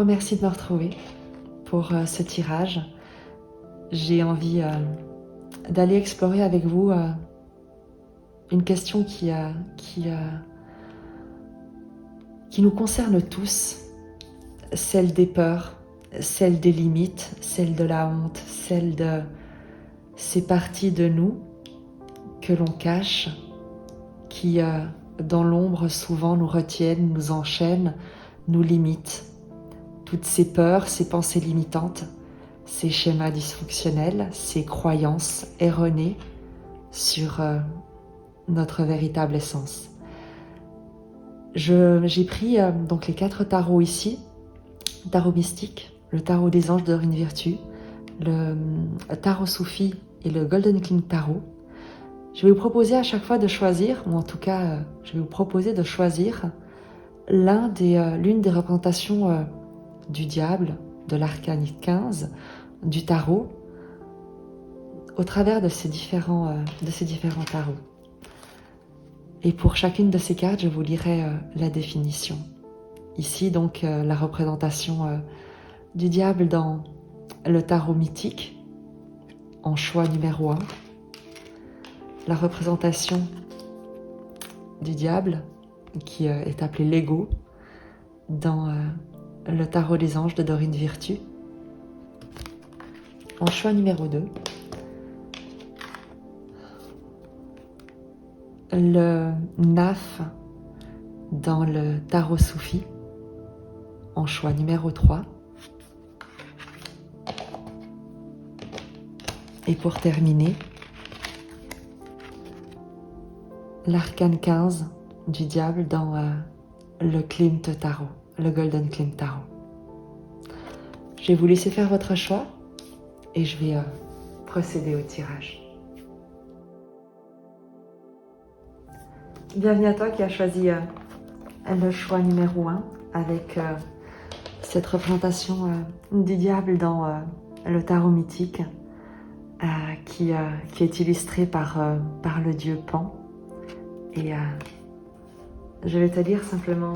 merci de me retrouver pour ce tirage. J'ai envie d'aller explorer avec vous une question qui nous concerne tous, celle des peurs, celle des limites, celle de la honte, celle de ces parties de nous que l'on cache, qui dans l'ombre souvent nous retiennent, nous enchaînent, nous limitent. Toutes ces peurs, ces pensées limitantes, ces schémas dysfonctionnels, ces croyances erronées sur notre véritable essence. J'ai pris donc les 4 tarots ici, le tarot mystique, le tarot des anges de Dorine Virtue, le tarot soufi et le Golden King Tarot. Je vais vous proposer à chaque fois de choisir, ou en tout cas, je vais vous proposer de choisir l'une des représentations du diable, de l'arcane 15, du tarot, au travers de ces différents tarots. Et pour chacune de ces cartes, je vous lirai la définition. Ici, donc, la représentation du diable dans le tarot mythique, en choix numéro 1. La représentation du diable, qui est appelé l'ego, dans le tarot des anges de Dorine Virtue. En choix numéro 2, le naf dans le tarot soufi. En choix numéro 3. Et pour terminer, l'arcane 15 du diable dans le Klimt Tarot, le Golden Klimt Tarot. Je vais vous laisser faire votre choix et je vais procéder au tirage. Bienvenue à toi qui as choisi le choix numéro 1 avec cette représentation du diable dans le tarot mythique qui est illustré par le dieu Pan. Et je vais te lire simplement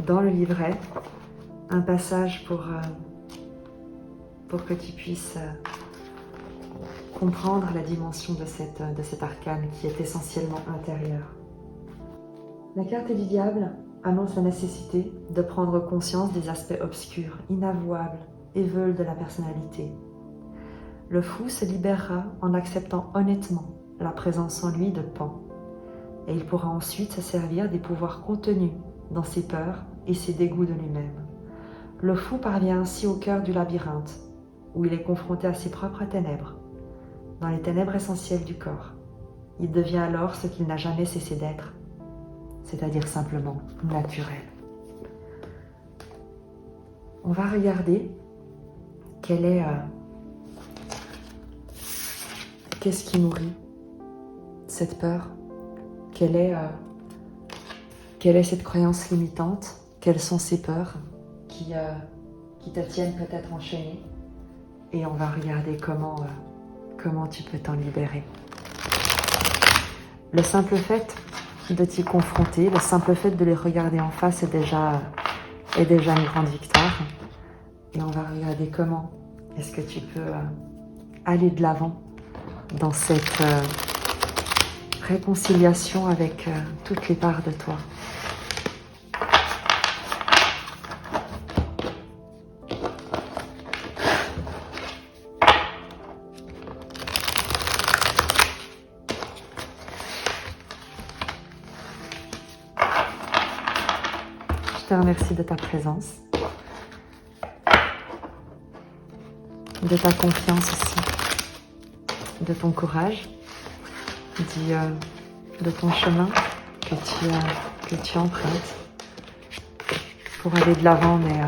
dans le livret un passage pour que tu puisses comprendre la dimension de cet arcane qui est essentiellement intérieur. La carte du diable annonce la nécessité de prendre conscience des aspects obscurs, inavouables et veuls de la personnalité. Le fou se libérera en acceptant honnêtement la présence en lui de Pan. Et il pourra ensuite se servir des pouvoirs contenus dans ses peurs et ses dégoûts de lui-même. Le fou parvient ainsi au cœur du labyrinthe, où il est confronté à ses propres ténèbres, dans les ténèbres essentielles du corps. Il devient alors ce qu'il n'a jamais cessé d'être, c'est-à-dire simplement naturel. On va regarder qu'est-ce qui nourrit cette peur. Quelle est cette croyance limitante? Quelles sont ces peurs qui te tiennent peut-être enchaîné? Et on va regarder comment tu peux t'en libérer. Le simple fait de t'y confronter, le simple fait de les regarder en face est déjà une grande victoire. Et on va regarder comment est-ce que tu peux aller de l'avant dans cette réconciliation avec toutes les parts de toi. Je te remercie de ta présence, de ta confiance aussi, de ton courage, de ton chemin que tu empruntes pour aller de l'avant, mais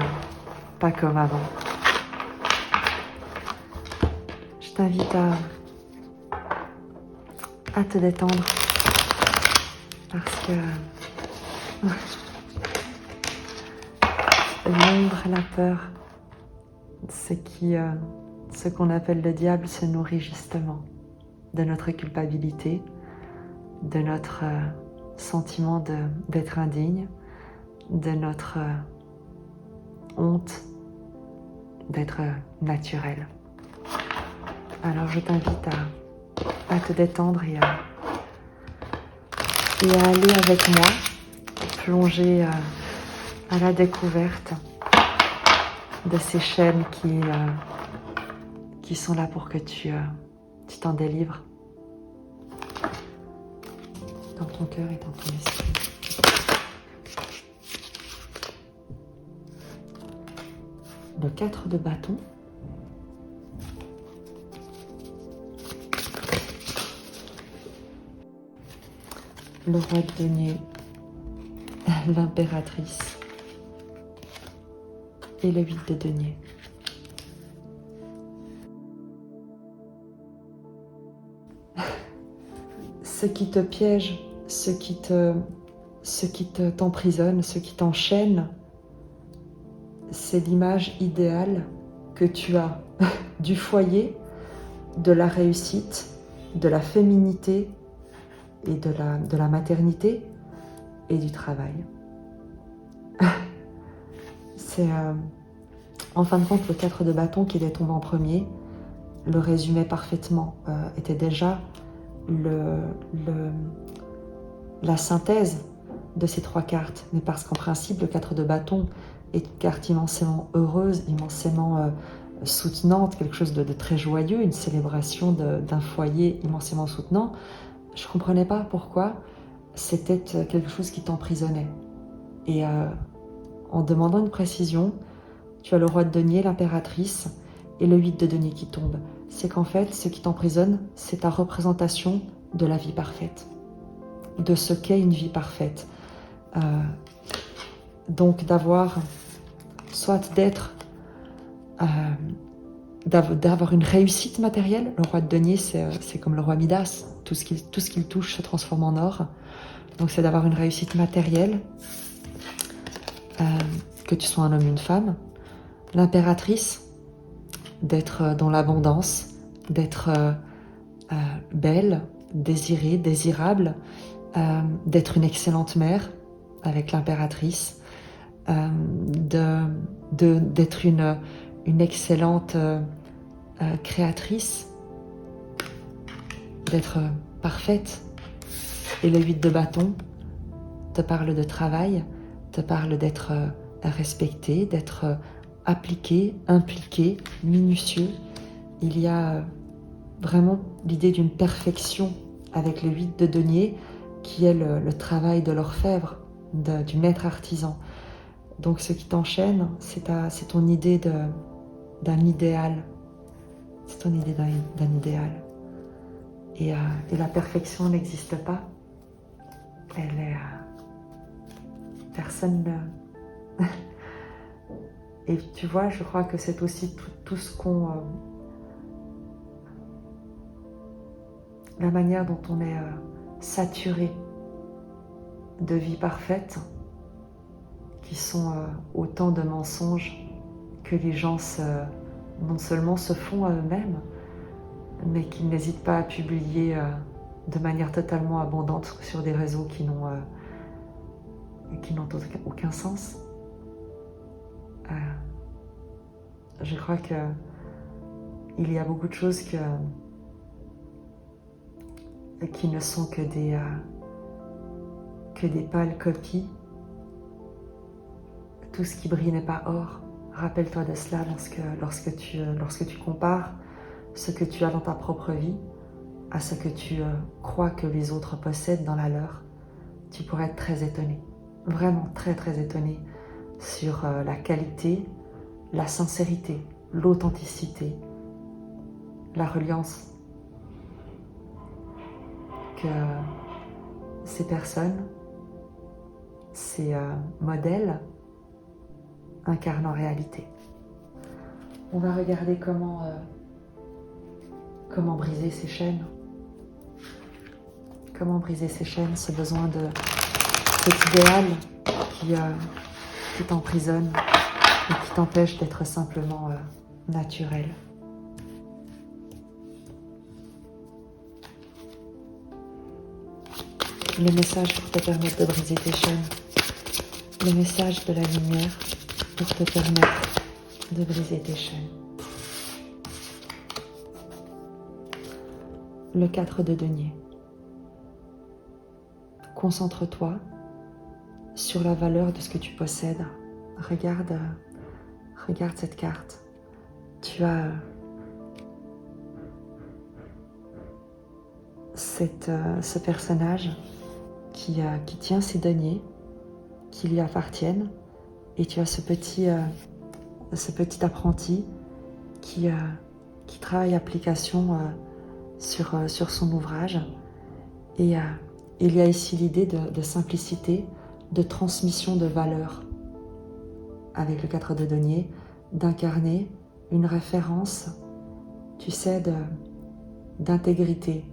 pas comme avant. Je t'invite à te détendre parce que l'ombre, la peur, ce qu'on appelle le diable se nourrit justement de notre culpabilité, de notre sentiment d'être indigne, de notre honte d'être naturel. Alors je t'invite à te détendre et à aller avec moi, plonger à la découverte de ces chaînes qui sont là pour que tu t'en délivres dans ton cœur et dans ton esprit. Le 4 de bâton. Le roi de denier, l'impératrice et le 8 de denier. Ce qui te piège, ce qui t'emprisonne, ce qui t'enchaîne, c'est l'image idéale que tu as du foyer, de la réussite, de la féminité et de la maternité et du travail. C'est en fin de compte le 4 de bâton qui est tombé en premier, le résumait parfaitement, était déjà la synthèse de ces 3 cartes, mais parce qu'en principe le 4 de bâton est une carte immensément heureuse, immensément soutenante, quelque chose de très joyeux, une célébration d'un foyer immensément soutenant. Je ne comprenais pas pourquoi c'était quelque chose qui t'emprisonnait. Et en demandant une précision, tu as le roi de denier, l'impératrice, et le 8 de denier qui tombe. C'est qu'en fait, ce qui t'emprisonne, c'est ta représentation de la vie parfaite, de ce qu'est une vie parfaite. Donc soit d'avoir une réussite matérielle. Le roi de denier, c'est comme le roi Midas, tout ce qu'il touche se transforme en or. Donc c'est d'avoir une réussite matérielle, que tu sois un homme ou une femme. L'impératrice, d'être dans l'abondance, d'être belle, désirée, désirable, d'être une excellente mère avec l'impératrice, d'être une excellente créatrice, d'être parfaite. Et le 8 de bâton te parle de travail, te parle d'être respecté, d'être appliqué, impliqué, minutieux. Il y a vraiment l'idée d'une perfection avec le 8 de denier qui est le travail de l'orfèvre, du maître artisan. Donc ce qui t'enchaîne, c'est ton idée d'un idéal. C'est ton idée d'un idéal. Et la perfection n'existe pas. Elle est... personne ne... Et tu vois, je crois que c'est aussi tout ce qu'on... la manière dont on est saturé de vie parfaite, qui sont autant de mensonges que les gens non seulement se font à eux-mêmes, mais qu'ils n'hésitent pas à publier de manière totalement abondante sur des réseaux qui n'ont aucun sens. Je crois qu'il y a beaucoup de choses qui ne sont que des pâles copies. Tout ce qui brille n'est pas or. Rappelle-toi de cela lorsque tu compares ce que tu as dans ta propre vie à ce que tu crois que les autres possèdent dans la leur. Tu pourrais être très étonné, vraiment très très étonné sur la qualité, la sincérité, l'authenticité, la reliance que ces personnes, ces modèles incarnent en réalité. On va regarder comment briser ces chaînes. Comment briser ces chaînes, ce besoin de cet idéal qui t'emprisonne et qui t'empêche d'être simplement naturel. Le message pour te permettre de briser tes chaînes. Le message de la lumière pour te permettre de briser tes chaînes. Le 4 de denier. Concentre-toi sur la valeur de ce que tu possèdes. Regarde cette carte. Tu as ce personnage qui tient ses deniers, qui lui appartiennent, et tu as ce petit apprenti qui travaille application sur son ouvrage. Et il y a ici l'idée de simplicité, de transmission de valeur, avec le 4 de denier, d'incarner une référence, tu sais, d'intégrité,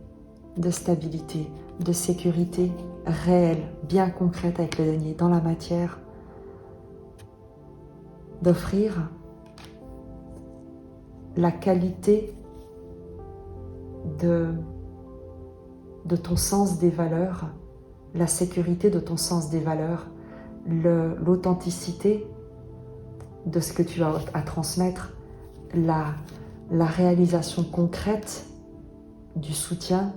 de stabilité, de sécurité réelle, bien concrète avec le denier, dans la matière, d'offrir la qualité de ton sens des valeurs, la sécurité de ton sens des valeurs, l'authenticité de ce que tu as à transmettre, la réalisation concrète du soutien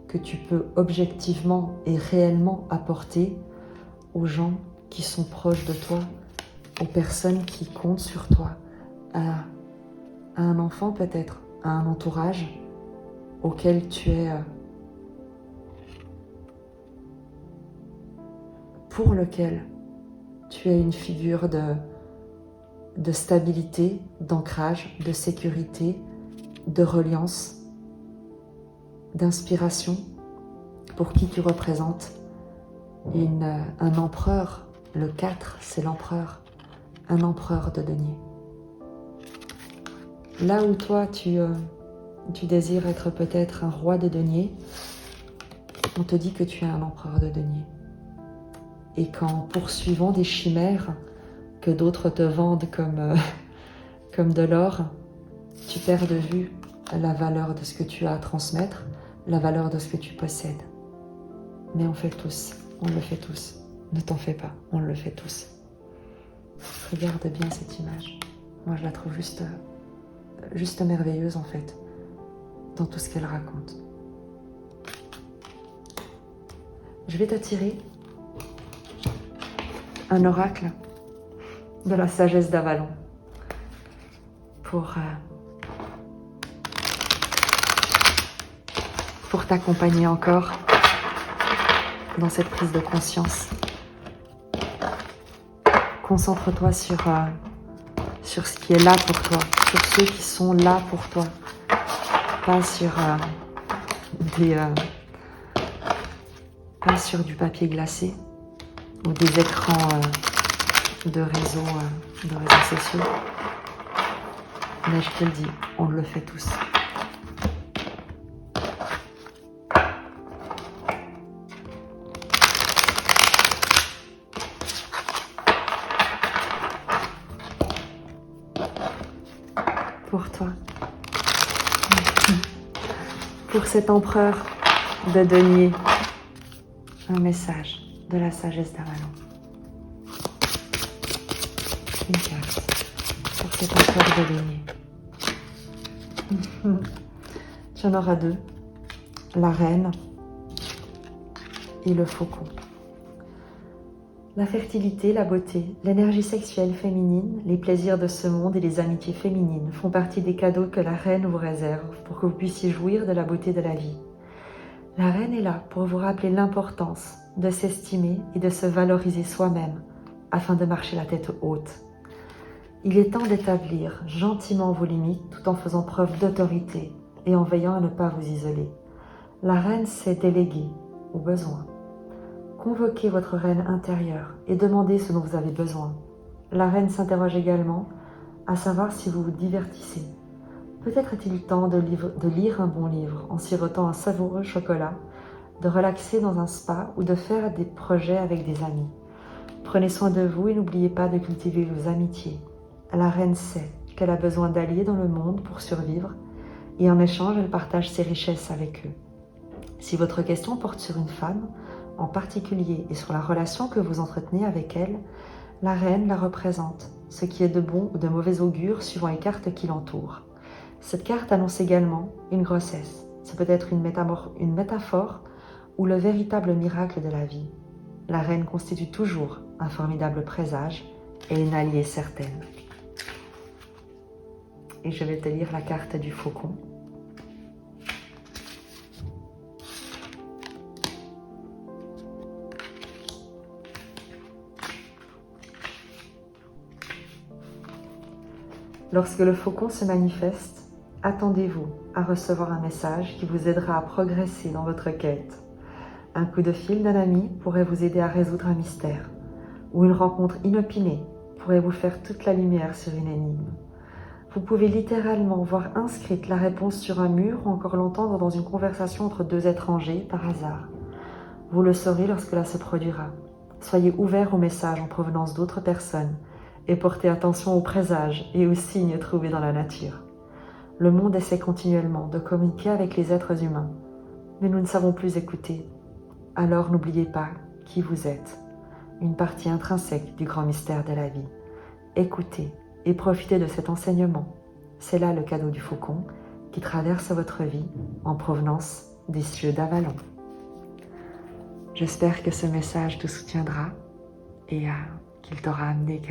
que tu peux objectivement et réellement apporter aux gens qui sont proches de toi, aux personnes qui comptent sur toi, à un enfant peut-être, à un entourage auquel tu es, pour lequel tu es une figure de stabilité, d'ancrage, de sécurité, de reliance, d'inspiration, pour qui tu représentes un empereur. Le 4, c'est l'empereur, un empereur de denier. Là où toi, tu désires être peut-être un roi de denier, on te dit que tu es un empereur de denier. Et qu'en poursuivant des chimères que d'autres te vendent comme de l'or, tu perds de vue la valeur de ce que tu as à transmettre, la valeur de ce que tu possèdes. Mais on le fait tous. Ne t'en fais pas, on le fait tous. Regarde bien cette image. Moi, je la trouve juste merveilleuse en fait, dans tout ce qu'elle raconte. Je vais t'attirer un oracle de la sagesse d'Avalon pour t'accompagner encore dans cette prise de conscience. Concentre-toi sur ce qui est là pour toi, sur ceux qui sont là pour toi, pas sur du papier glacé ou des écrans de réseaux sociaux. Mais je te le dis, on le fait tous. Pour toi, pour cet empereur de denier, un message de la sagesse d'Avalon. Une carte pour cet empereur de denier. Tu en auras deux, la reine et le faucon. La fertilité, la beauté, l'énergie sexuelle féminine, les plaisirs de ce monde et les amitiés féminines font partie des cadeaux que la reine vous réserve pour que vous puissiez jouir de la beauté de la vie. La reine est là pour vous rappeler l'importance de s'estimer et de se valoriser soi-même afin de marcher la tête haute. Il est temps d'établir gentiment vos limites tout en faisant preuve d'autorité et en veillant à ne pas vous isoler. La reine sait déléguer au besoin. Convoquez votre reine intérieure et demandez ce dont vous avez besoin. La reine s'interroge également à savoir si vous vous divertissez. Peut-être est-il temps de lire un bon livre en sirotant un savoureux chocolat, de relaxer dans un spa ou de faire des projets avec des amis. Prenez soin de vous et n'oubliez pas de cultiver vos amitiés. La reine sait qu'elle a besoin d'alliés dans le monde pour survivre et en échange, elle partage ses richesses avec eux. Si votre question porte sur une femme, en particulier et sur la relation que vous entretenez avec elle, La reine la représente, ce qui est de bon ou de mauvais augure suivant les cartes qui l'entourent. Cette carte annonce également une grossesse. Ça peut être une métaphore ou le véritable miracle de la vie. La reine constitue toujours un formidable présage et une alliée certaine. Et je vais te lire la carte du faucon. Lorsque le faucon se manifeste, attendez-vous à recevoir un message qui vous aidera à progresser dans votre quête. Un coup de fil d'un ami pourrait vous aider à résoudre un mystère, ou une rencontre inopinée pourrait vous faire toute la lumière sur une énigme. Vous pouvez littéralement voir inscrite la réponse sur un mur ou encore l'entendre dans une conversation entre deux étrangers par hasard. Vous le saurez lorsque cela se produira. Soyez ouverts aux messages en provenance d'autres personnes et portez attention aux présages et aux signes trouvés dans la nature. Le monde essaie continuellement de communiquer avec les êtres humains, mais nous ne savons plus écouter. Alors n'oubliez pas qui vous êtes, une partie intrinsèque du grand mystère de la vie. Écoutez et profitez de cet enseignement. C'est là le cadeau du faucon qui traverse votre vie en provenance des cieux d'Avalon. J'espère que ce message te soutiendra et qu'il t'aura amené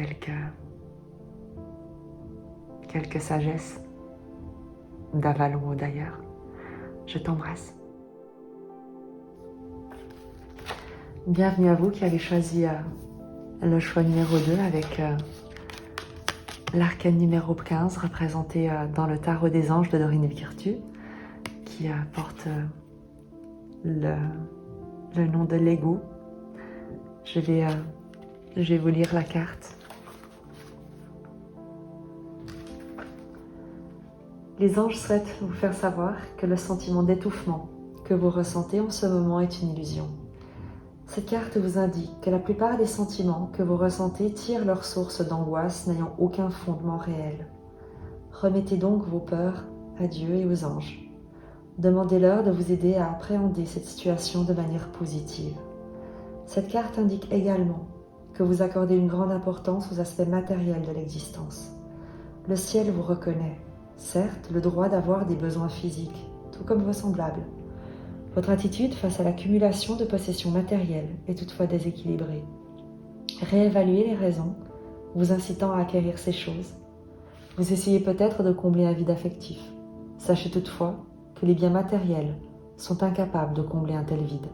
quelques sagesses d'Avalon ou d'ailleurs. Je t'embrasse. Bienvenue à vous qui avez choisi le choix numéro 2 avec l'arcane numéro 15 représenté dans le tarot des anges de Dorine Virtue qui porte le nom de l'ego. Je vais vous lire la carte. Les anges souhaitent vous faire savoir que le sentiment d'étouffement que vous ressentez en ce moment est une illusion. Cette carte vous indique que la plupart des sentiments que vous ressentez tirent leur source d'angoisse n'ayant aucun fondement réel. Remettez donc vos peurs à Dieu et aux anges. Demandez-leur de vous aider à appréhender cette situation de manière positive. Cette carte indique également que vous accordez une grande importance aux aspects matériels de l'existence. Le ciel vous reconnaît, certes, le droit d'avoir des besoins physiques, tout comme vos semblables. Votre attitude face à l'accumulation de possessions matérielles est toutefois déséquilibrée. Réévaluez les raisons vous incitant à acquérir ces choses. Vous essayez peut-être de combler un vide affectif. Sachez toutefois que les biens matériels sont incapables de combler un tel vide.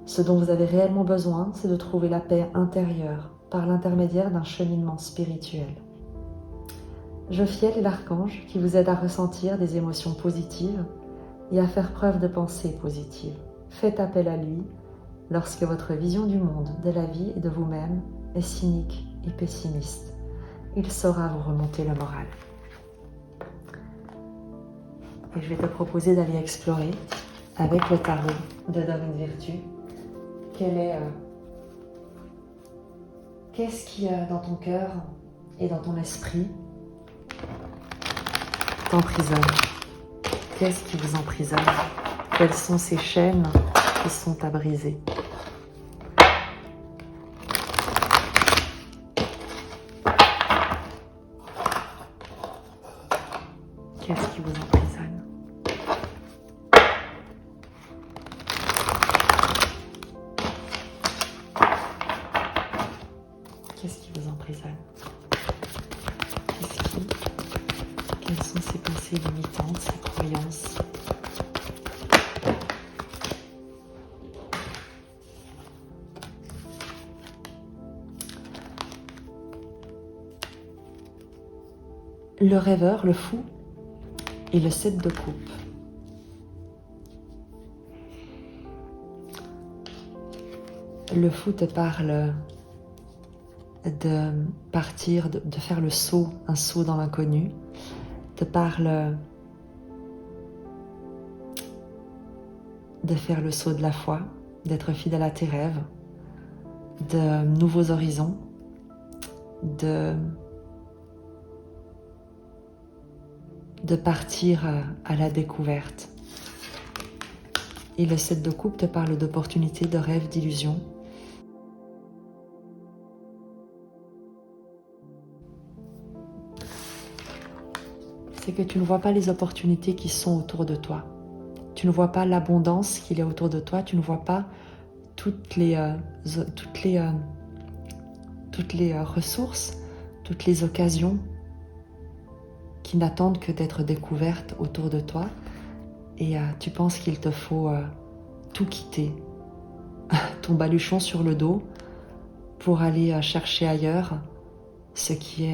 Ce dont vous avez réellement besoin, c'est de trouver la paix intérieure par l'intermédiaire d'un cheminement spirituel. Jophiel est l'archange qui vous aide à ressentir des émotions positives et à faire preuve de pensée positive. Faites appel à lui lorsque votre vision du monde, de la vie et de vous-même est cynique et pessimiste. Il saura vous remonter le moral. Et je vais te proposer d'aller explorer avec le tarot de Dorine Virtue qu'est-ce qui dans ton cœur et dans ton esprit t'emprisonne. Qu'est-ce qui vous emprisonne? Quelles sont ces chaînes qui sont à briser? Qu'est-ce qui vous emprisonne? Qu'est-ce qui vous emprisonne? Quelles sont ces pensées limitantes, ces croyances? Le rêveur, le fou, et le 7 de coupe. Le fou te parle de partir, de faire le saut, un saut dans l'inconnu, te parle de faire le saut de la foi, d'être fidèle à tes rêves, de nouveaux horizons, de partir à la découverte. Et le 7 de coupe te parle d'opportunités, de rêves, d'illusions. c'est que tu ne vois pas les opportunités qui sont autour de toi. Tu ne vois pas l'abondance qu'il y a autour de toi. Tu ne vois pas toutes les ressources, toutes les occasions qui n'attendent que d'être découvertes autour de toi. Et tu penses qu'il te faut tout quitter, ton baluchon sur le dos, pour aller chercher ailleurs ce qui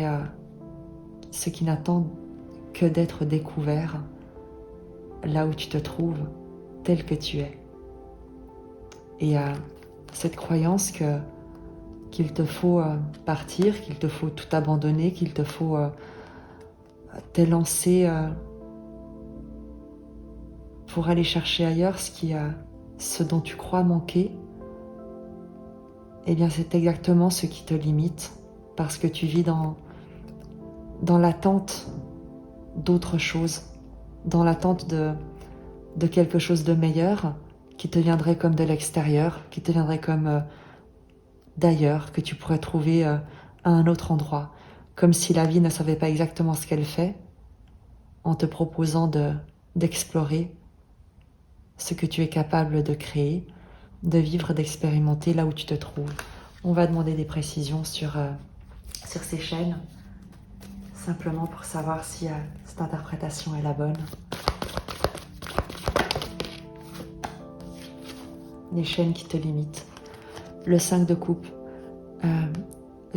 n'attend que d'être découvert là où tu te trouves, tel que tu es. Et cette croyance qu'il te faut partir, qu'il te faut tout abandonner, qu'il te faut t'élancer pour aller chercher ailleurs ce dont tu crois manquer, eh bien c'est exactement ce qui te limite, parce que tu vis dans l'attente d'autre chose, dans l'attente de quelque chose de meilleur qui te viendrait comme de l'extérieur, qui te viendrait comme d'ailleurs, que tu pourrais trouver à un autre endroit, comme si la vie ne savait pas exactement ce qu'elle fait, en te proposant d'explorer ce que tu es capable de créer, de vivre, d'expérimenter là où tu te trouves. On va demander des précisions sur ces chaînes, simplement pour savoir si cette interprétation est la bonne. Les chaînes qui te limitent. Le 5 de coupe.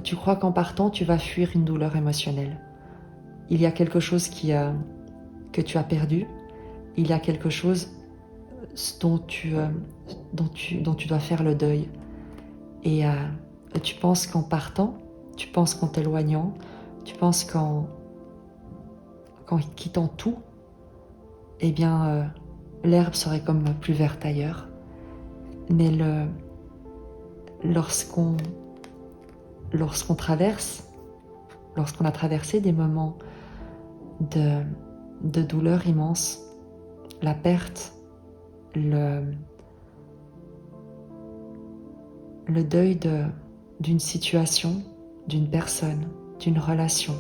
Tu crois qu'en partant, tu vas fuir une douleur émotionnelle. Il y a quelque chose que tu as perdu. Il y a quelque chose dont tu dois faire le deuil. Et tu penses qu'en partant, tu penses qu'en t'éloignant, tu penses qu'en quittant tout, eh bien, l'herbe serait comme plus verte ailleurs. Mais lorsqu'on a traversé des moments de douleur immense, la perte, le deuil d'une situation, d'une personne, d'une relation,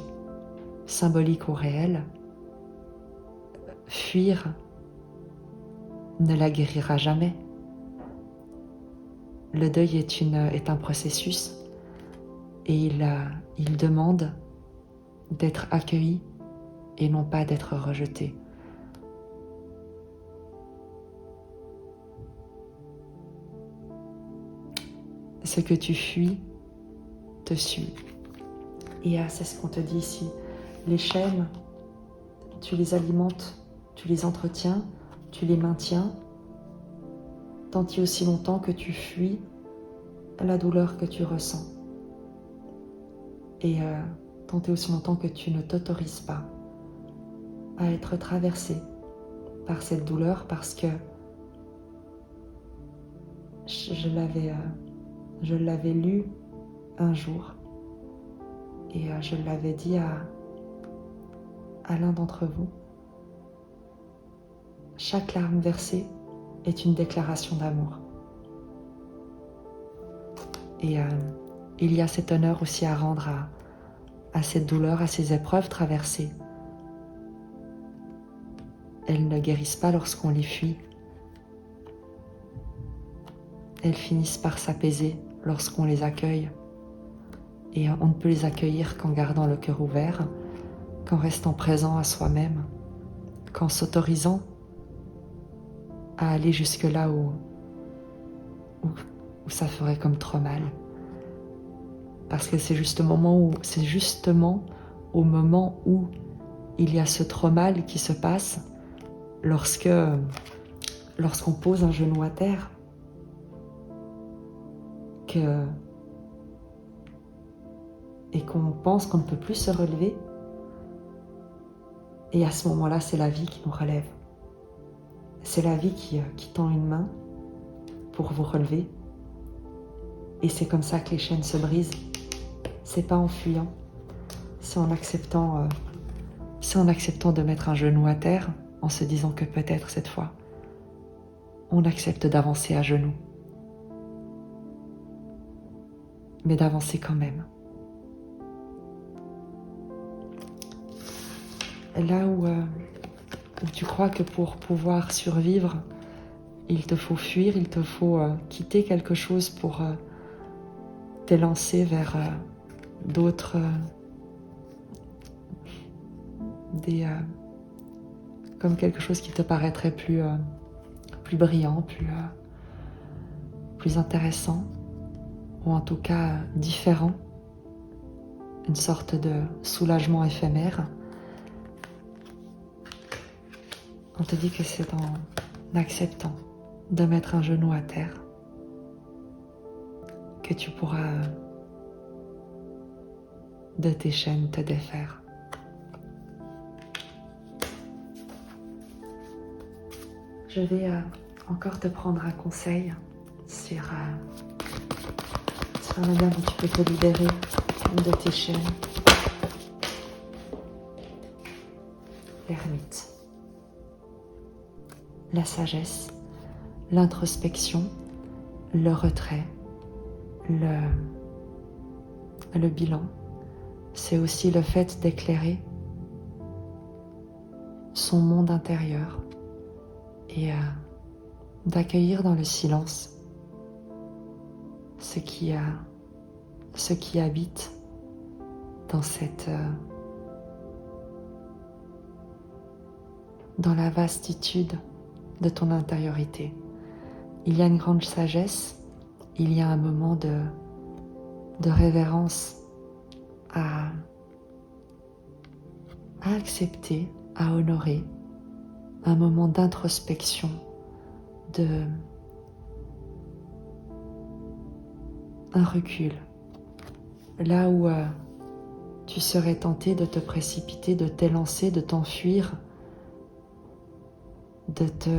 symbolique ou réelle, fuir ne la guérira jamais. Le deuil est un processus et il demande d'être accueilli et non pas d'être rejeté. Ce que tu fuis te suit. Et c'est ce qu'on te dit ici. Les chaînes, tu les alimentes, tu les entretiens, tu les maintiens, tant et aussi longtemps que tu fuis la douleur que tu ressens. Et tant et aussi longtemps que tu ne t'autorises pas à être traversé par cette douleur, parce que je l'avais lu un jour et je l'avais dit à l'un d'entre vous. Chaque larme versée est une déclaration d'amour. Et il y a cet honneur aussi à rendre à cette douleur, à ces épreuves traversées. Elles ne guérissent pas lorsqu'on les fuit. Elles finissent par s'apaiser lorsqu'on les accueille. Et on ne peut les accueillir qu'en gardant le cœur ouvert, qu'en restant présent à soi-même, qu'en s'autorisant à aller jusque là où ça ferait comme trop mal. Parce que c'est justement au moment où il y a ce trop mal qui se passe, lorsqu'on pose un genou à terre, et qu'on pense qu'on ne peut plus se relever. Et à ce moment-là, c'est la vie qui nous relève. C'est la vie qui tend une main pour vous relever. Et c'est comme ça que les chaînes se brisent. C'est pas en fuyant, c'est en acceptant de mettre un genou à terre, en se disant que peut-être cette fois, on accepte d'avancer à genoux. Mais d'avancer quand même. là où tu crois que pour pouvoir survivre, il te faut fuir, il te faut quitter quelque chose pour t'élancer vers d'autres, comme quelque chose qui te paraîtrait plus brillant, plus intéressant, ou en tout cas différent, une sorte de soulagement éphémère. On te dit que c'est en acceptant de mettre un genou à terre que tu pourras de tes chaînes te défaire. Je vais encore te prendre un conseil sur la manière dont tu peux te libérer de tes chaînes. L'ermite. La sagesse, l'introspection, le retrait, le bilan, c'est aussi le fait d'éclairer son monde intérieur et d'accueillir dans le silence ce qui habite dans la vastitude de ton intériorité. Il y a une grande sagesse, il y a un moment de révérence à accepter, à honorer, un moment d'introspection, un recul, là où tu serais tenté de te précipiter, de t'élancer, de t'enfuir, de te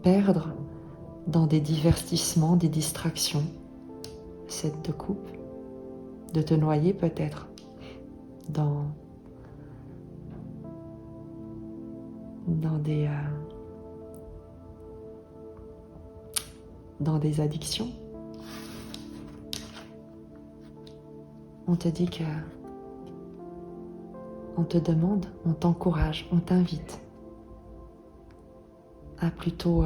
perdre dans des divertissements, des distractions, cette de coupe, de te noyer peut-être dans des addictions. On te dit que on te demande, on t'encourage, on t'invite à plutôt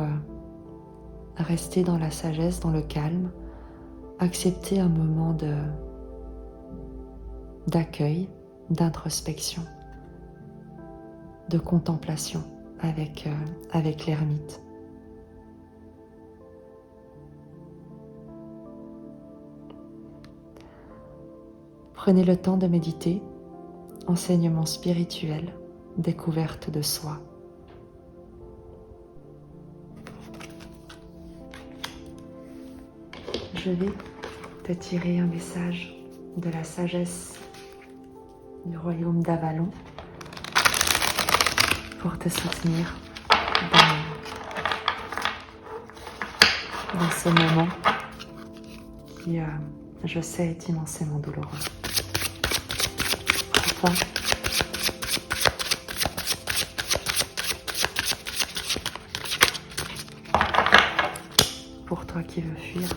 rester dans la sagesse, dans le calme, accepter un moment d'accueil, d'introspection, de contemplation avec l'ermite. Prenez le temps de méditer, enseignement spirituel, découverte de soi. Je vais te tirer un message de la sagesse du royaume d'Avalon pour te soutenir dans ce moment qui, je sais, est immensément douloureux. Pour toi, pour toi qui veux fuir,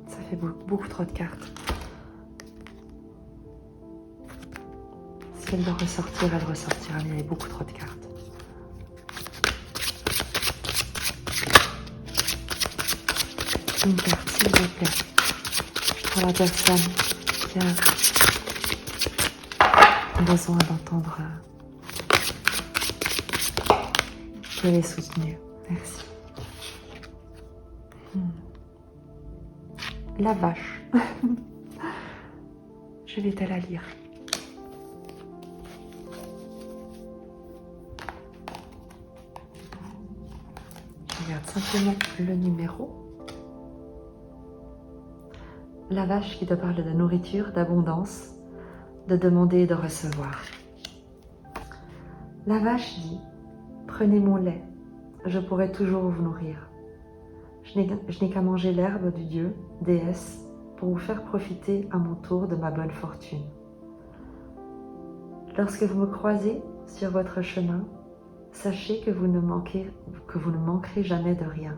ça fait beaucoup trop de cartes. Si elle doit ressortir, elle ressortira, mais il y avait beaucoup trop de cartes. Une carte, s'il vous plaît, pour la personne qui a besoin d'entendre qu'elle est soutenue. Merci. La vache. Je vais te la lire. Je regarde simplement le numéro. La vache qui te parle de nourriture, d'abondance, de demander et de recevoir. La vache dit, prenez mon lait, je pourrai toujours vous nourrir. Je n'ai qu'à manger l'herbe du dieu, déesse, pour vous faire profiter à mon tour de ma bonne fortune. Lorsque vous me croisez sur votre chemin, Sachez que vous ne manquerez jamais de rien.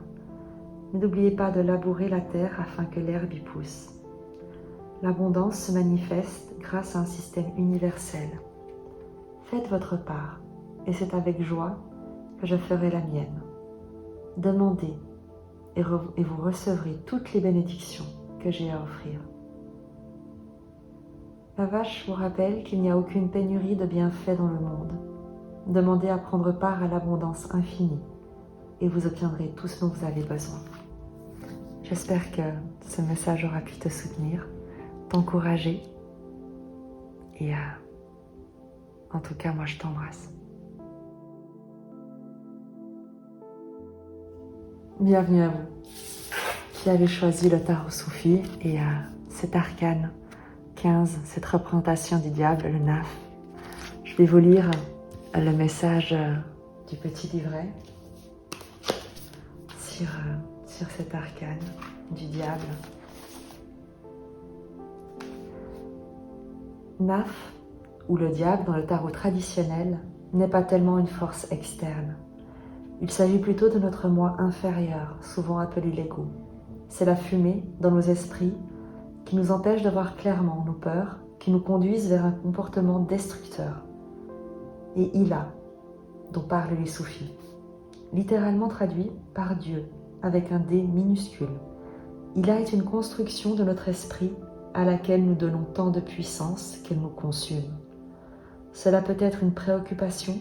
Mais n'oubliez pas de labourer la terre afin que l'herbe y pousse. L'abondance se manifeste grâce à un système universel. Faites votre part, et c'est avec joie que je ferai la mienne. Demandez, et vous recevrez toutes les bénédictions que j'ai à offrir. La vache vous rappelle qu'il n'y a aucune pénurie de bienfaits dans le monde. Demandez à prendre part à l'abondance infinie, et vous obtiendrez tout ce dont vous avez besoin. J'espère que ce message aura pu te soutenir, t'encourager, et en tout cas, moi je t'embrasse. Bienvenue à vous qui avez choisi le tarot Soufi et cet arcane 15, cette représentation du diable, le naf. Je vais vous lire le message du petit livret sur cet arcane du diable. Naf, ou le diable dans le tarot traditionnel, n'est pas tellement une force externe. Il s'agit plutôt de notre moi inférieur, souvent appelé l'ego. C'est la fumée dans nos esprits qui nous empêche de voir clairement nos peurs, qui nous conduisent vers un comportement destructeur. Et Ila, dont parlent les soufis, littéralement traduit par Dieu, avec un D minuscule. Ila est une construction de notre esprit à laquelle nous donnons tant de puissance qu'elle nous consume. Cela peut être une préoccupation,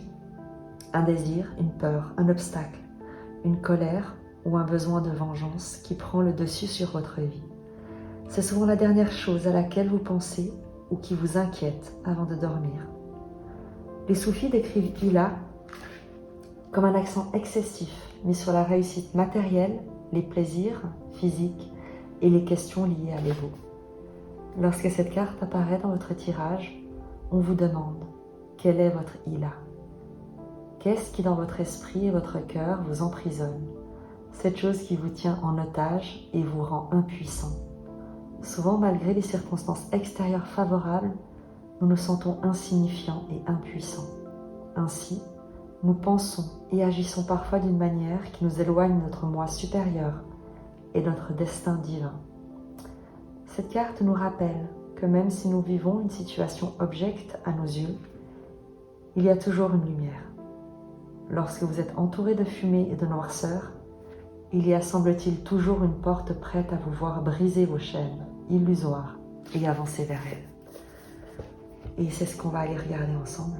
un désir, une peur, un obstacle, une colère ou un besoin de vengeance qui prend le dessus sur votre vie. C'est souvent la dernière chose à laquelle vous pensez ou qui vous inquiète avant de dormir. Les soufis décrivent Ila comme un accent excessif mis sur la réussite matérielle, les plaisirs physiques et les questions liées à l'ego. Lorsque cette carte apparaît dans votre tirage, on vous demande quel est votre Ila. Qu'est-ce qui dans votre esprit et votre cœur vous emprisonne? Cette chose qui vous tient en otage et vous rend impuissant. Souvent, malgré les circonstances extérieures favorables, nous nous sentons insignifiants et impuissants. Ainsi, nous pensons et agissons parfois d'une manière qui nous éloigne de notre moi supérieur et de notre destin divin. Cette carte nous rappelle que même si nous vivons une situation objecte à nos yeux, il y a toujours une lumière. Lorsque vous êtes entouré de fumée et de noirceur, il y a, semble-t-il, toujours une porte prête à vous voir briser vos chaînes illusoires et avancer vers elle. Et c'est ce qu'on va aller regarder ensemble.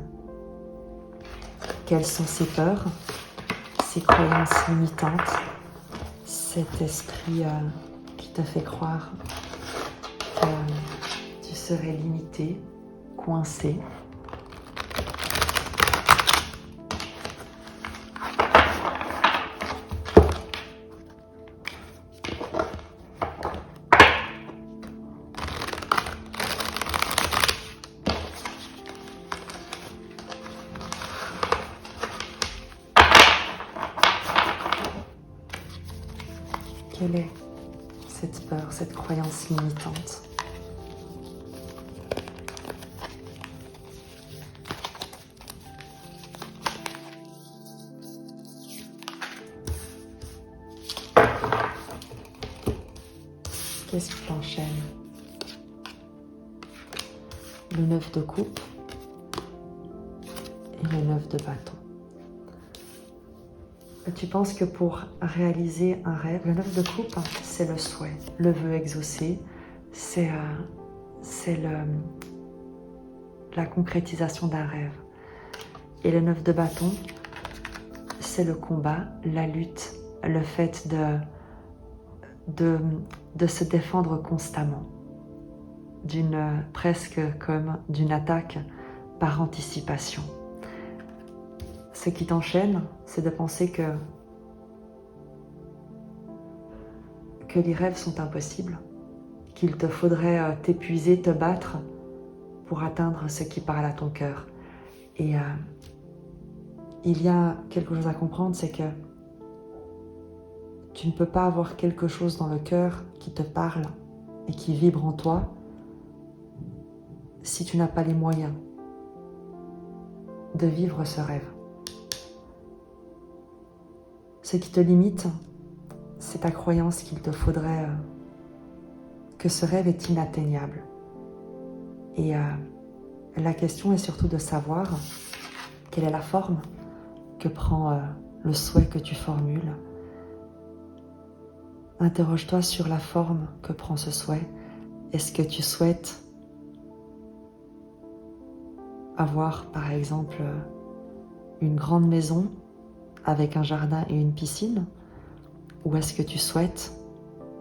Quelles sont ces peurs, ces croyances limitantes, cet esprit qui te fait croire que tu serais limité, coincé. Quelle est cette peur, cette croyance limitante? Qu'est-ce qui t'enchaîne? Le 9 de coupe et le 9 de bâton. Tu penses que pour réaliser un rêve, le 9 de coupe, c'est le souhait, le vœu exaucé, c'est la concrétisation d'un rêve. Et le 9 de bâton, c'est le combat, la lutte, le fait de se défendre constamment, presque comme d'une attaque par anticipation. Ce qui t'enchaîne, c'est de penser que les rêves sont impossibles, qu'il te faudrait t'épuiser, te battre pour atteindre ce qui parle à ton cœur. Et il y a quelque chose à comprendre, c'est que tu ne peux pas avoir quelque chose dans le cœur qui te parle et qui vibre en toi si tu n'as pas les moyens de vivre ce rêve. Ce qui te limite, c'est ta croyance qu'il te faudrait, que ce rêve est inatteignable. Et la question est surtout de savoir quelle est la forme que prend le souhait que tu formules. Interroge-toi sur la forme que prend ce souhait. Est-ce que tu souhaites avoir, par exemple, une grande maison avec un jardin et une piscine? Ou est-ce que tu souhaites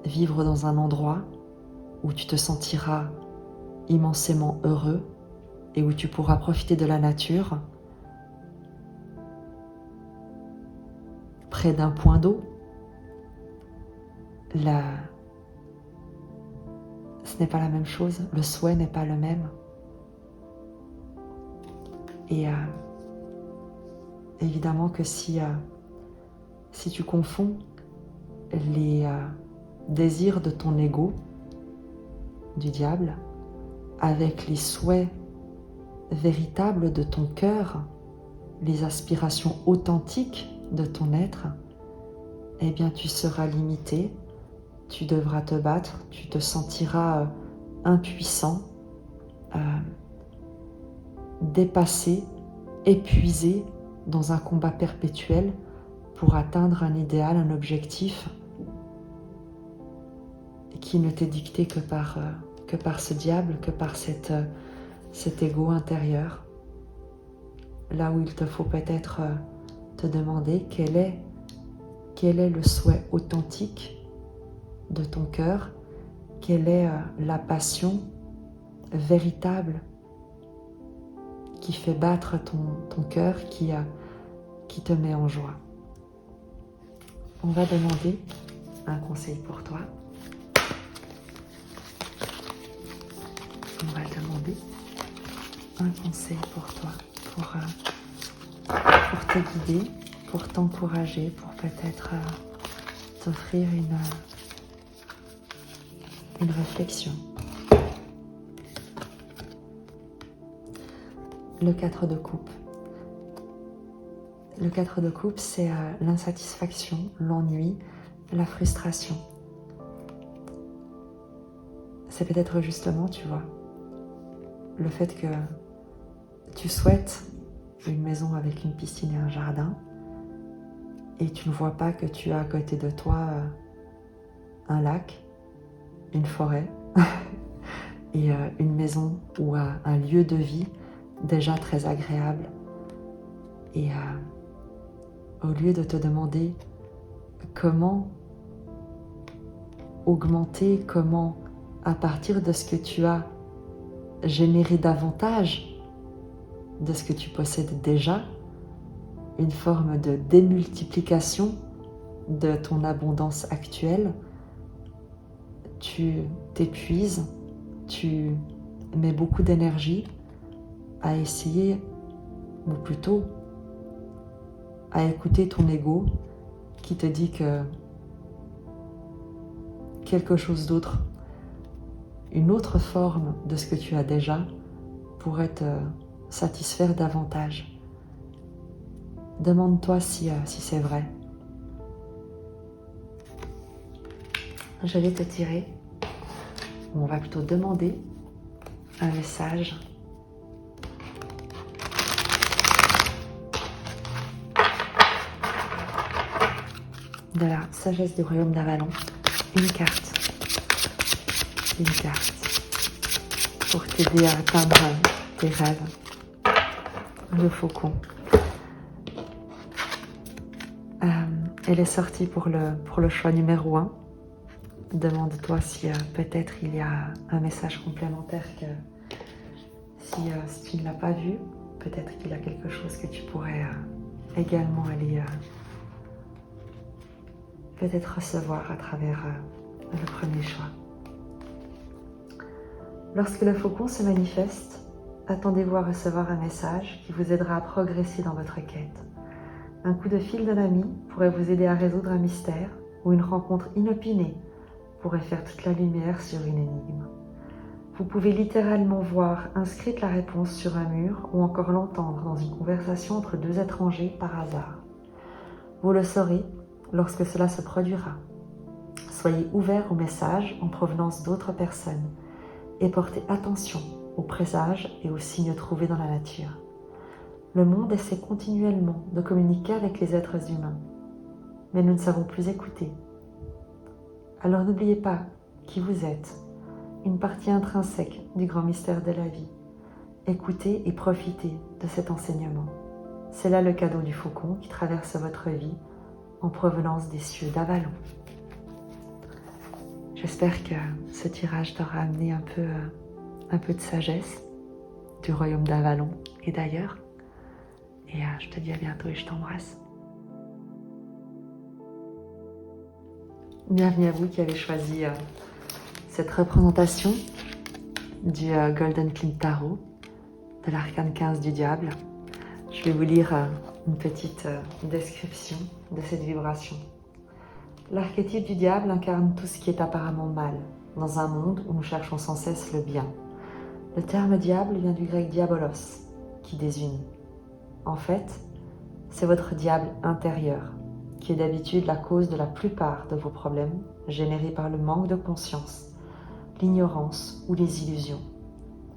vivre dans un endroit où tu te sentiras immensément heureux et où tu pourras profiter de la nature, près d'un point d'eau? Ce n'est pas la même chose, le souhait n'est pas le même. Et évidemment que si tu confonds les désirs de ton ego, du diable, avec les souhaits véritables de ton cœur, les aspirations authentiques de ton être, eh bien tu seras limité, tu devras te battre, tu te sentiras impuissant, dépassé, épuisé dans un combat perpétuel pour atteindre un idéal, un objectif qui ne t'est dicté que par ce diable, que par cet ego intérieur. Là où il te faut peut-être te demander quel est le souhait authentique de ton cœur, quelle est la passion véritable qui fait battre ton cœur, qui te met en joie. On va demander un conseil pour toi. On va demander un conseil pour toi, pour te guider, pour t'encourager, pour peut-être t'offrir une réflexion. Le 4 de coupe. Le 4 de coupe, c'est l'insatisfaction, l'ennui, la frustration. C'est peut-être justement, tu vois, le fait que tu souhaites une maison avec une piscine et un jardin et tu ne vois pas que tu as à côté de toi un lac, une forêt et une maison ou un lieu de vie déjà très agréable. Et au lieu de te demander comment augmenter, comment à partir de ce que tu as générer davantage de ce que tu possèdes déjà, une forme de démultiplication de ton abondance actuelle, tu t'épuises, tu mets beaucoup d'énergie à essayer, ou plutôt à écouter ton ego qui te dit que quelque chose d'autre, une autre forme de ce que tu as déjà pourrait te satisfaire davantage. Demande-toi si c'est vrai. Je vais te tirer, ou on va plutôt demander un message de la sagesse du royaume d'Avalon. Une carte pour t'aider à atteindre tes rêves. Le faucon. Elle est sortie pour le choix numéro 1. Demande-toi si peut-être il y a un message complémentaire que si tu ne l'as pas vu, peut-être qu'il y a quelque chose que tu pourrais également aller peut-être recevoir à travers le premier choix. Lorsque le faucon se manifeste, attendez-vous à recevoir un message qui vous aidera à progresser dans votre quête. Un coup de fil d'un ami pourrait vous aider à résoudre un mystère ou une rencontre inopinée pourrait faire toute la lumière sur une énigme. Vous pouvez littéralement voir inscrite la réponse sur un mur ou encore l'entendre dans une conversation entre deux étrangers par hasard. Vous le saurez, lorsque cela se produira. Soyez ouverts aux messages en provenance d'autres personnes et portez attention aux présages et aux signes trouvés dans la nature. Le monde essaie continuellement de communiquer avec les êtres humains, mais nous ne savons plus écouter. Alors n'oubliez pas qui vous êtes, une partie intrinsèque du grand mystère de la vie. Écoutez et profitez de cet enseignement. C'est là le cadeau du faucon qui traverse votre vie en provenance des cieux d'Avalon. J'espère que ce tirage t'aura amené un peu de sagesse du royaume d'Avalon et d'ailleurs. Et je te dis à bientôt et je t'embrasse. Bienvenue à vous qui avez choisi cette représentation du Golden King Tarot, de l'arcane 15 du diable. Je vais vous lire une petite description de cette vibration. L'archétype du diable incarne tout ce qui est apparemment mal, dans un monde où nous cherchons sans cesse le bien. Le terme diable vient du grec diabolos, qui désunit. En fait, c'est votre diable intérieur, qui est d'habitude la cause de la plupart de vos problèmes générés par le manque de conscience, l'ignorance ou les illusions.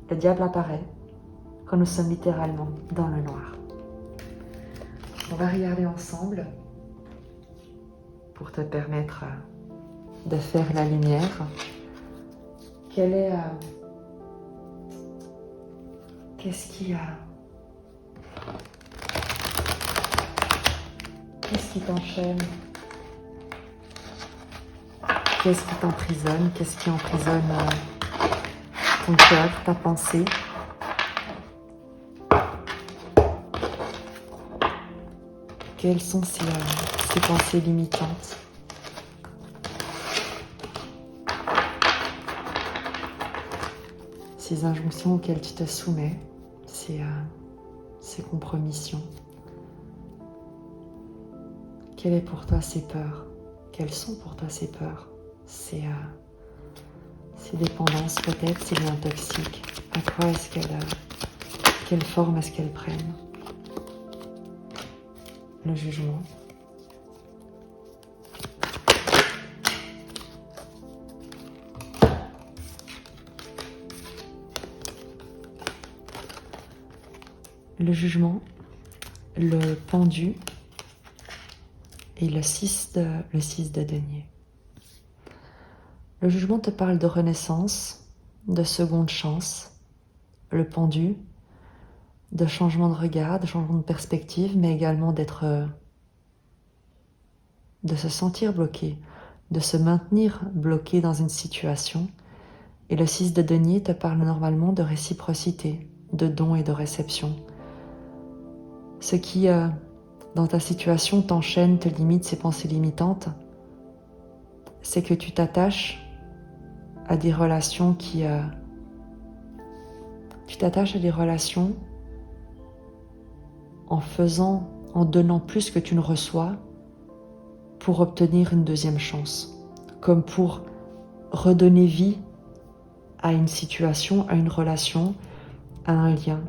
Le diable apparaît quand nous sommes littéralement dans le noir. On va regarder ensemble pour te permettre de faire la lumière. Qu'est-ce qui t'enchaîne? Qu'est-ce qui t'emprisonne? Qu'est-ce qui emprisonne ton cœur, ta pensée? Quelles sont ces pensées limitantes? Ces injonctions auxquelles tu te soumets, ces compromissions. Quelles est pour toi ces peurs? Quelles sont pour toi ces peurs? Ces dépendances peut-être, ces liens toxiques. À quoi quelle forme est-ce qu'elles prennent? Le jugement. Le jugement, le pendu et le 6 de denier. Le jugement te parle de renaissance, de seconde chance. Le pendu, de changement de regard, de changement de perspective, mais également de se sentir bloqué, de se maintenir bloqué dans une situation. Et le 6 de denier te parle normalement de réciprocité, de don et de réception. Ce qui, dans ta situation, t'enchaîne, te limite, ces pensées limitantes, c'est que tu t'attaches à des relations en donnant plus que tu ne reçois pour obtenir une deuxième chance, comme pour redonner vie à une situation, à une relation, à un lien,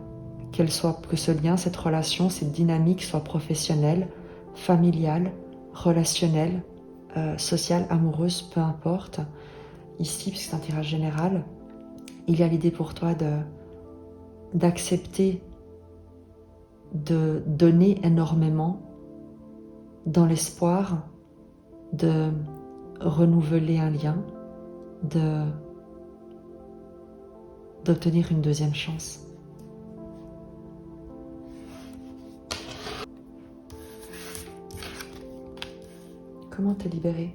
que ce lien, cette relation, cette dynamique soit professionnelle, familiale, relationnelle, sociale, amoureuse, peu importe. Ici, puisque c'est un tirage général, il y a l'idée pour toi d'accepter de donner énormément dans l'espoir de renouveler un lien, d'obtenir une deuxième chance. Comment te libérer?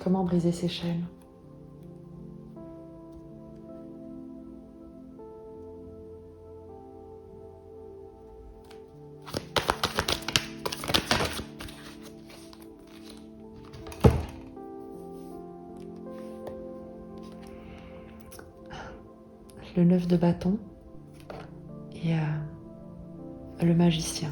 Comment briser ces chaînes? Le 9 de bâton et le magicien.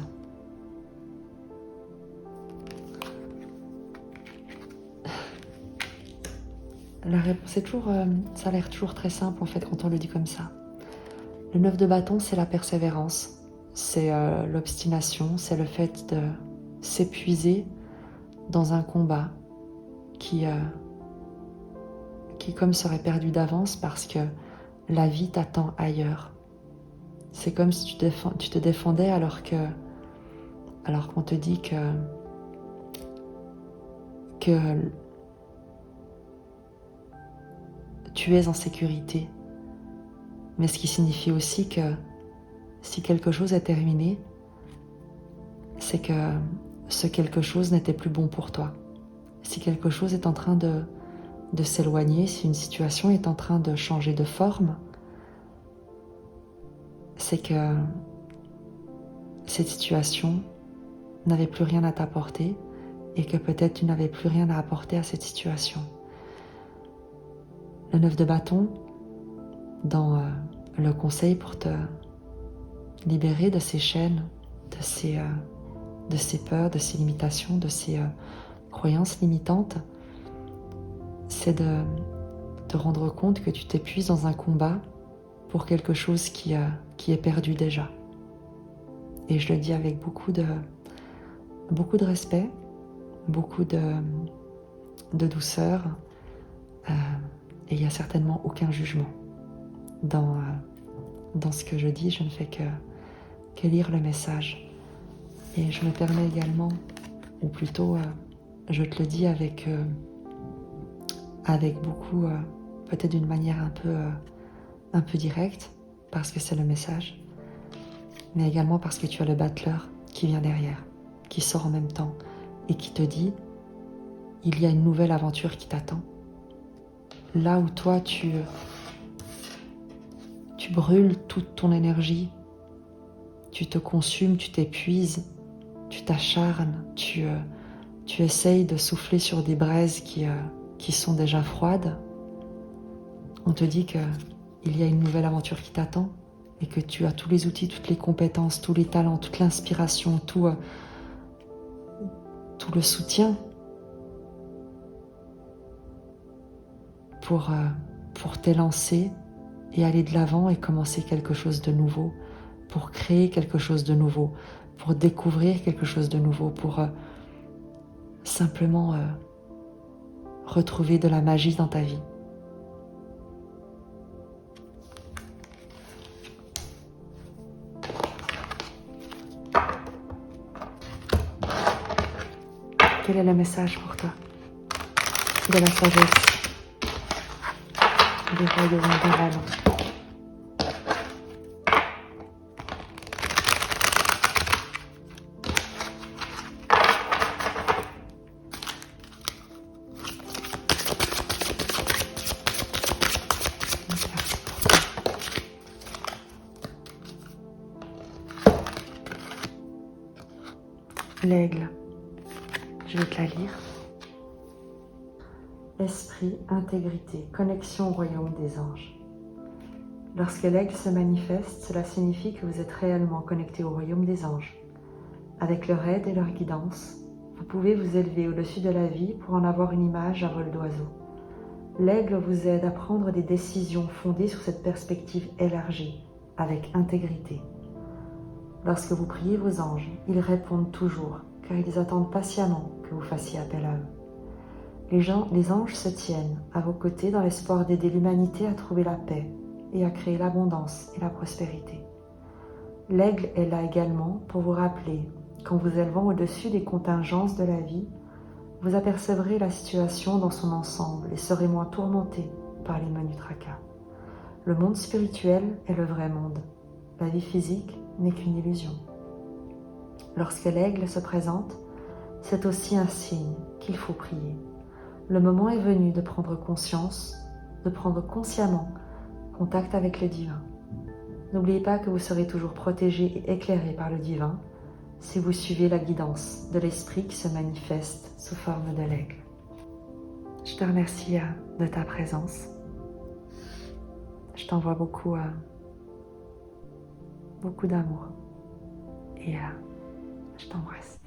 La réponse est toujours, ça a l'air toujours très simple en fait quand on le dit comme ça. Le 9 de bâton, c'est la persévérance, c'est l'obstination, c'est le fait de s'épuiser dans un combat qui comme serait perdu d'avance parce que la vie t'attend ailleurs. C'est comme si tu te défendais alors qu'on te dit que tu es en sécurité. Mais ce qui signifie aussi que si quelque chose est terminé, c'est que ce quelque chose n'était plus bon pour toi. Si quelque chose est en train de s'éloigner, si une situation est en train de changer de forme, c'est que cette situation n'avait plus rien à t'apporter et que peut-être tu n'avais plus rien à apporter à cette situation. Le 9 de bâton, dans le conseil pour te libérer de ces chaînes, de ces peurs, de ces limitations, de ces croyances limitantes, c'est de te rendre compte que tu t'épuises dans un combat pour quelque chose qui est perdu déjà. Et je le dis avec beaucoup de respect, beaucoup de douceur, et il n'y a certainement aucun jugement. Dans ce que je dis, je ne fais que lire le message. Et je me permets également, ou plutôt je te le dis avec beaucoup, peut-être d'une manière un peu directe, parce que c'est le message, mais également parce que tu as le battleur qui vient derrière, qui sort en même temps et qui te dit il y a une nouvelle aventure qui t'attend. Là où toi tu brûles toute ton énergie, tu te consumes, tu t'épuises, tu t'acharnes, tu essayes de souffler sur des braises qui sont déjà froides. On te dit qu'il y a une nouvelle aventure qui t'attend et que tu as tous les outils, toutes les compétences, tous les talents, toute l'inspiration, tout le soutien pour t'élancer et aller de l'avant et commencer quelque chose de nouveau, pour créer quelque chose de nouveau, pour découvrir quelque chose de nouveau, pour simplement retrouver de la magie dans ta vie. Quel est le message pour toi de la sagesse des royaumes d'Aralan? L'aigle, je vais te la lire. Esprit, intégrité, connexion au royaume des anges. Lorsque l'aigle se manifeste, cela signifie que vous êtes réellement connecté au royaume des anges. Avec leur aide et leur guidance, vous pouvez vous élever au-dessus de la vie pour en avoir une image à vol d'oiseau. L'aigle vous aide à prendre des décisions fondées sur cette perspective élargie, avec intégrité. Lorsque vous priez vos anges, ils répondent toujours, car ils attendent patiemment que vous fassiez appel à eux. Les anges se tiennent à vos côtés dans l'espoir d'aider l'humanité à trouver la paix et à créer l'abondance et la prospérité. L'aigle est là également pour vous rappeler qu'en vous élevant au-dessus des contingences de la vie, vous apercevrez la situation dans son ensemble et serez moins tourmenté par les menus tracas. Le monde spirituel est le vrai monde. La vie physique n'est qu'une illusion. Lorsque l'aigle se présente, c'est aussi un signe qu'il faut prier. Le moment est venu de prendre conscience, de prendre consciemment contact avec le divin. N'oubliez pas que vous serez toujours protégé et éclairé par le divin si vous suivez la guidance de l'esprit qui se manifeste sous forme de l'aigle. Je te remercie de ta présence. Je t'envoie beaucoup d'amour et je t'embrasse.